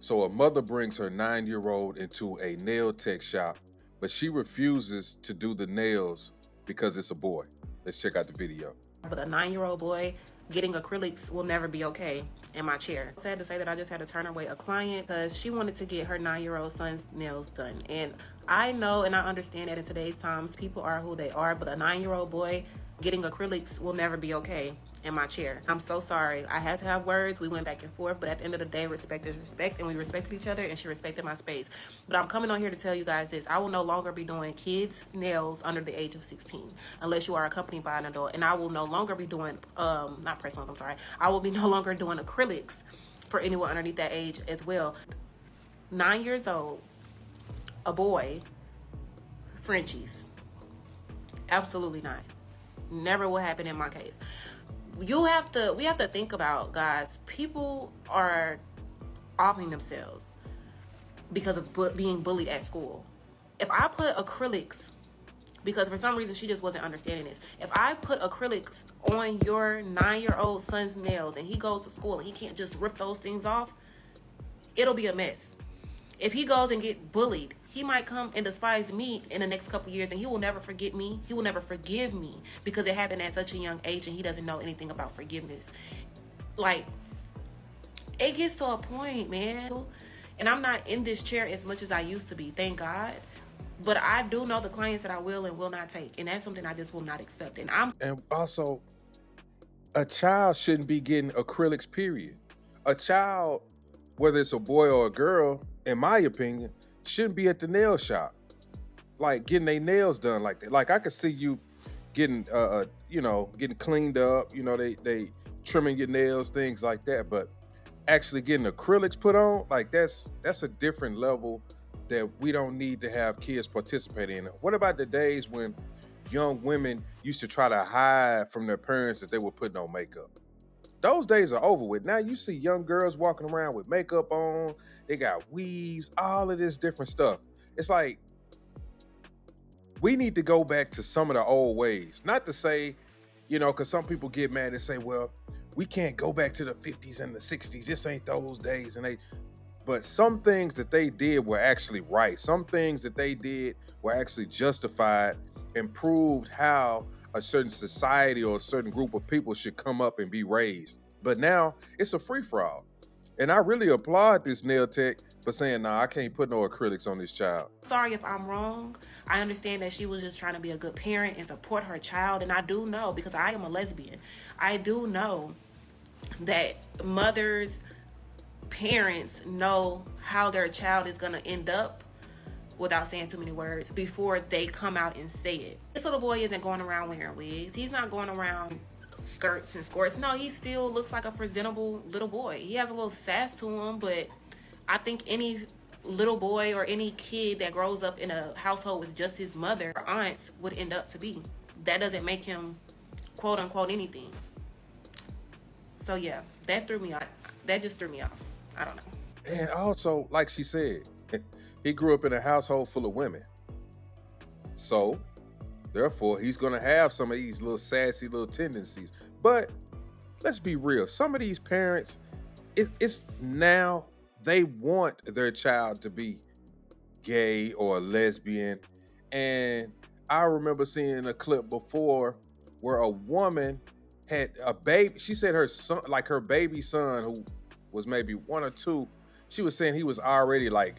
So a mother brings her 9-year-old into a nail tech shop, but she refuses to do the nails because it's a boy. Let's check out the video. But a 9-year-old boy getting acrylics will never be okay in my chair. Sad to say that I just had to turn away a client because she wanted to get her 9-year-old son's nails done. And I know and I understand that in today's times, people are who they are, but a 9-year-old boy getting acrylics will never be okay in my chair. I'm so sorry. I had to have words. We went back and forth, but at the end of the day, respect is respect, and we respected each other, and she respected my space. But I'm coming on here to tell you guys this. I will no longer be doing kids' nails under the age of 16 unless you are accompanied by an adult, and I will no longer be doing, not press-ons, I'm sorry. I will be no longer doing acrylics for anyone underneath that age as well. 9 years old, a boy, Frenchies. Absolutely not. Never will happen in my case. We have to think about, guys, people are offing themselves because of being bullied at school. If I put acrylics, because for some reason she just wasn't understanding this, if I put acrylics on your 9-year-old son's nails and he goes to school and he can't just rip those things off, it'll be a mess. If he goes and get bullied, he might come and despise me in the next couple years, and he will never forget me. He will never forgive me because it happened at such a young age and he doesn't know anything about forgiveness. Like, it gets to a point, man. And I'm not in this chair as much as I used to be, thank God. But I do know the clients that I will and will not take. And that's something I just will not accept. And also, a child shouldn't be getting acrylics, period. A child, whether it's a boy or a girl, in my opinion, shouldn't be at the nail shop, like getting their nails done like that. Like, I could see you getting, getting cleaned up. They trimming your nails, things like that. But actually getting acrylics put on, like that's a different level that we don't need to have kids participate in. What about the days when young women used to try to hide from their parents that they were putting on makeup? Those days are over with. Now you see young girls walking around with makeup on. They got weaves, all of this different stuff. It's like, we need to go back to some of the old ways. Not to say, because some people get mad and say, well, we can't go back to the 50s and the 60s. This ain't those days. But some things that they did were actually right. Some things that they did were actually justified and proved how a certain society or a certain group of people should come up and be raised. But now it's a free-for-all. And I really applaud this nail tech for saying, nah, I can't put no acrylics on this child. Sorry if I'm wrong. I understand that she was just trying to be a good parent and support her child. And I do know, because I am a lesbian, I do know that mothers, parents know how their child is going to end up, without saying too many words, before they come out and say it. This little boy isn't going around wearing wigs. He's not going around skirts and skirts. No, he still looks like a presentable little boy. He has a little sass to him, but I think any little boy or any kid that grows up in a household with just his mother or aunts would end up to be. That doesn't make him quote unquote anything. So yeah, that threw me off. That just threw me off. I don't know. And also, like she said, he grew up in a household full of women. So, therefore, he's going to have some of these little sassy little tendencies. But let's be real. Some of these parents, it's now they want their child to be gay or lesbian. And I remember seeing a clip before where a woman had a baby. She said her son, like her baby son, who was maybe 1 or 2, she was saying he was already like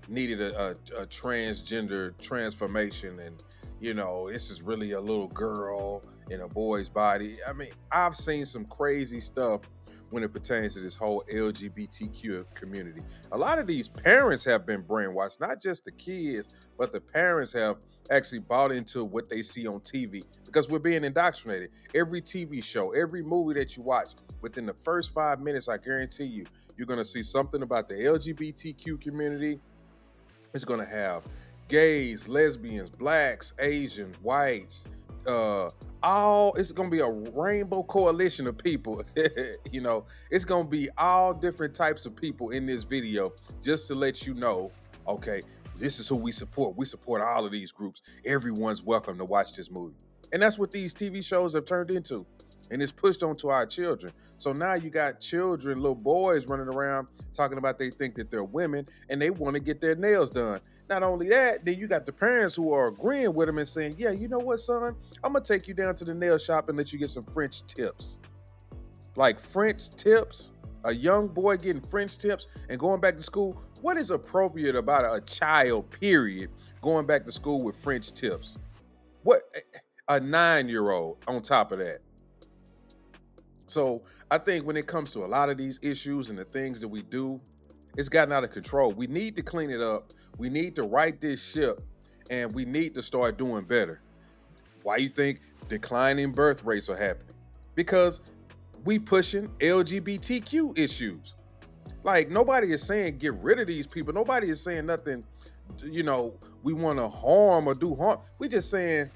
needed a transgender transformation, and this is really a little girl in a boy's body. I mean, I've seen some crazy stuff when it pertains to this whole LGBTQ community. A lot of these parents have been brainwashed, not just the kids, but the parents have actually bought into what they see on TV, because we're being indoctrinated. Every TV show, every movie that you watch, within the first 5 minutes, I guarantee you, you're going to see something about the LGBTQ community. It's going to have gays, lesbians, blacks, Asians, whites, it's going to be a rainbow coalition of people. It's going to be all different types of people in this video, just to let you know, okay, this is who we support. We support all of these groups. Everyone's welcome to watch this movie. And that's what these TV shows have turned into. and it's pushed onto our children. So now you got children, little boys running around talking about they think that they're women and they want to get their nails done. Not only that, then you got the parents who are agreeing with them and saying, yeah, you know what, son? I'm going to take you down to the nail shop and let you get some French tips. Like French tips, a young boy getting French tips and going back to school. What is appropriate about a child, period, going back to school with French tips? What, a 9-year-old on top of that? So I think when it comes to a lot of these issues and the things that we do, it's gotten out of control. We need to clean it up. We need to right this ship, and we need to start doing better. Why you think declining birth rates are happening? Because we pushing LGBTQ issues. Like, nobody is saying get rid of these people. Nobody is saying nothing, we want to harm or do harm. We just saying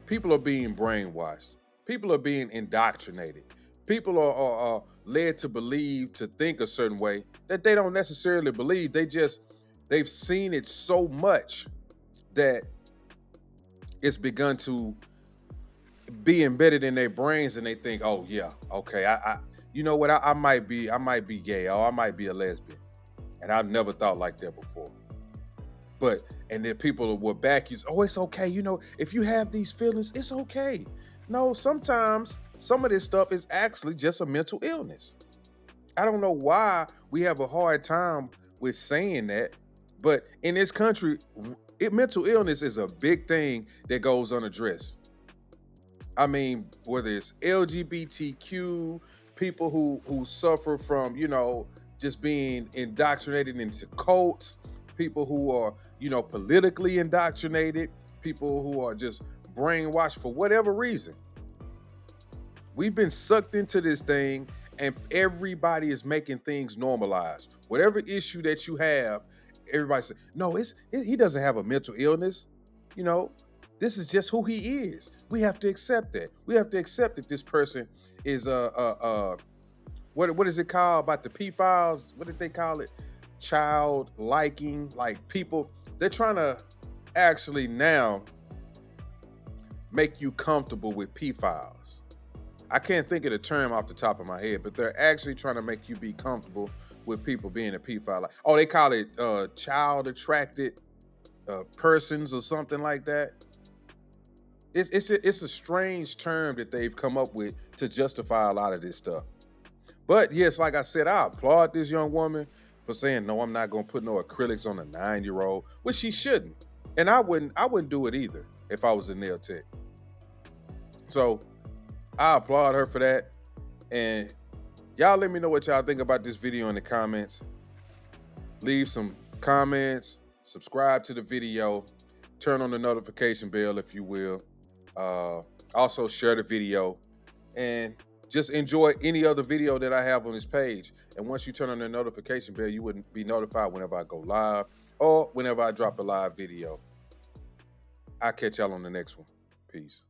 people are being brainwashed. People are being indoctrinated. People are led to believe, to think a certain way that they don't necessarily believe. They've seen it so much that it's begun to be embedded in their brains, and they think, oh yeah, okay, I you know what, I might be gay, or I might be a lesbian, and I've never thought like that before. And then people will back you, oh, it's okay, if you have these feelings, it's okay. No, sometimes some of this stuff is actually just a mental illness. I don't know why we have a hard time with saying that, but in this country, mental illness is a big thing that goes unaddressed. I mean, whether it's LGBTQ, people who suffer from, just being indoctrinated into cults, people who are, politically indoctrinated, people who are just brainwashed for whatever reason. We've been sucked into this thing, and everybody is making things normalized. Whatever issue that you have, everybody says, no, he doesn't have a mental illness. This is just who he is. We have to accept that. We have to accept that this person is what is it called about the pedophiles? What did they call it? Child liking, like people. They're trying to actually now make you comfortable with pedophiles. I can't think of the term off the top of my head, but they're actually trying to make you be comfortable with people being a pedophile. Oh, they call it child attracted persons or something like that. It's a strange term that they've come up with to justify a lot of this stuff. But yes, like I said, I applaud this young woman for saying, no, I'm not going to put no acrylics on a 9-year-old, which she shouldn't. And I wouldn't do it either if I was a nail tech. So I applaud her for that. And y'all let me know what y'all think about this video in the comments. Leave some comments, subscribe to the video, turn on the notification bell if you will. Also share the video and just enjoy any other video that I have on this page. And once you turn on the notification bell, you wouldn't be notified whenever I go live or whenever I drop a live video. I'll catch y'all on the next one. Peace.